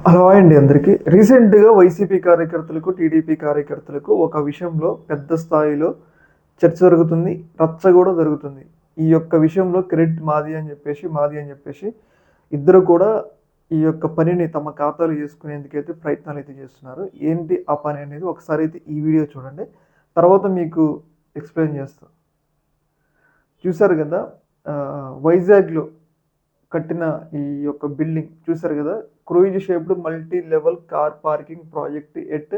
Hello అండి అందరికీ. రీసెంట్‌గా వైసీపీ కార్యకర్తలకు, టీడీపీ కార్యకర్తలకు ఒక విషయంలో పెద్ద స్థాయిలో చర్చ జరుగుతుంది. రచ్చ గూడా జరుగుతుంది. ఈ యొక్క విషయంలో క్రెడిట్ మాది అని చెప్పేసి ఇద్దరు కూడా ఈ యొక్క పనిని తమ ఖాతాలో చేసుకునేందుకైతే ప్రయత్నాలైతే చేస్తున్నారు. ఏంటి ఆ పని అనేది ఒకసారి అయితే ఈ వీడియో చూడండి. తర్వాత మీకు ఎక్స్‌ప్లెయిన్ చేస్తా. చూసారు గదా! వైజాగ్‌లో కట్టిన ఈ యొక్క బిల్డింగ్ చూసారు కదా, cruise shaped multi level car parking project at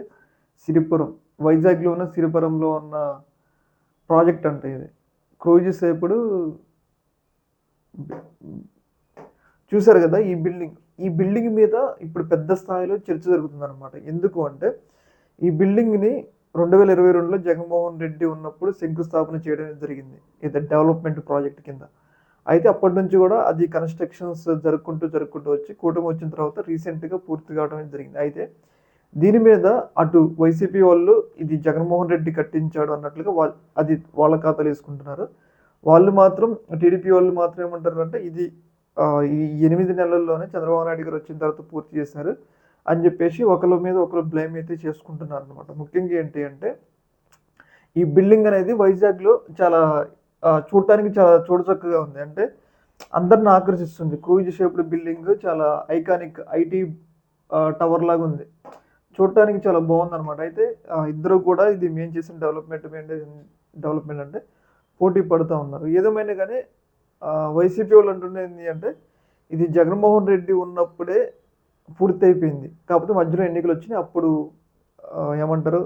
Siripuram. వైజాగ్లో ఉన్న సిరిపురంలో ఉన్న ప్రాజెక్ట్ అంట ఇది. క్రూయిజ్ షేప్డ్ చూసారు కదా ఈ బిల్డింగ్ మీద ఇప్పుడు పెద్ద స్థాయిలో చర్చ జరుగుతుంది అనమాట. ఎందుకు అంటే ఈ బిల్డింగ్ని 2022లో జగన్మోహన్ రెడ్డి ఉన్నప్పుడు శంకుస్థాపన చేయడం జరిగింది. ఇది డెవలప్మెంట్ ప్రాజెక్ట్ కింద. అయితే అప్పటి నుంచి కూడా అది కన్స్ట్రక్షన్స్ జరుపుకుంటూ వచ్చి కూటమి వచ్చిన తర్వాత రీసెంట్గా పూర్తి కావడం జరిగింది. అయితే దీని మీద అటు వైసీపీ వాళ్ళు ఇది జగన్మోహన్ రెడ్డి కట్టించాడు అన్నట్లుగా అది వాళ్ళ ఖాతాలు వేసుకుంటున్నారు. వాళ్ళు మాత్రం టీడీపీ వాళ్ళు మాత్రం ఏమంటారు అంటే ఇది ఈ 8 నెలల్లోనే చంద్రబాబు నాయుడు గారు వచ్చిన తర్వాత పూర్తి చేశారు అని చెప్పేసి ఒకరి మీద ఒకరు బ్లేమ్ అయితే చేసుకుంటున్నారు అనమాట. ముఖ్యంగా ఏంటి అంటే ఈ బిల్డింగ్ అనేది వైజాగ్లో చాలా చూడటానికి చాలా చూడచక్కగా ఉంది. అంటే అందరిని ఆకర్షిస్తుంది. క్రూయిజ్ షేప్డ్ బిల్డింగ్ చాలా ఐకానిక్ ఐటీ టవర్ లాగా ఉంది. చూడటానికి చాలా బాగుందన్నమాట. అయితే ఇద్దరు కూడా ఇది మేము చేసిన డెవలప్మెంట్ అంటే పోటీ పడుతూ ఉన్నారు. ఏదేమైనా కానీ వైసీపీ వాళ్ళు అంటున్నది అంటే ఇది జగన్మోహన్ రెడ్డి ఉన్నప్పుడే పూర్తి అయిపోయింది. కాకపోతే మధ్యలో ఎన్నికలు వచ్చినాయి. అప్పుడు ఏమంటారు,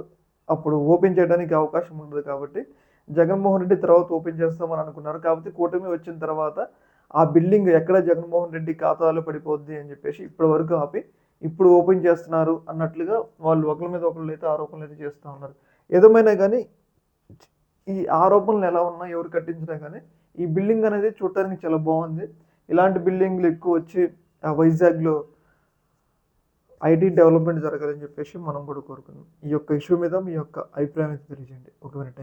అప్పుడు ఓపెన్ చేయడానికి అవకాశం ఉండదు కాబట్టి జగన్మోహన్ రెడ్డి తర్వాత ఓపెన్ చేస్తామని అనుకున్నారు. కాకపోతే కూటమి వచ్చిన తర్వాత ఆ బిల్డింగ్ ఎక్కడ జగన్మోహన్ రెడ్డి ఖాతాలో పడిపోద్ది అని చెప్పేసి ఇప్పటి వరకు ఆపి ఇప్పుడు ఓపెన్ చేస్తున్నారు అన్నట్లుగా వాళ్ళు ఒకరి మీద ఒకళ్ళు అయితే ఆరోపణలు అయితే చేస్తూ ఉన్నారు. ఏదేమైనా కానీ ఈ ఆరోపణలు ఎలా ఉన్నా ఎవరు కట్టించినా కానీ ఈ బిల్డింగ్ అనేది చూడటానికి చాలా బాగుంది. ఇలాంటి బిల్డింగ్లు ఎక్కువ వచ్చి వైజాగ్లో ఐటీ డెవలప్మెంట్ జరగాలని చెప్పేసి మనం కూడా కోరుకున్నాం. ఈ యొక్క ఇష్యూ మీద మీ యొక్క అభిప్రాయం అయితే తెలియజేయండి. ఒక మినిట్.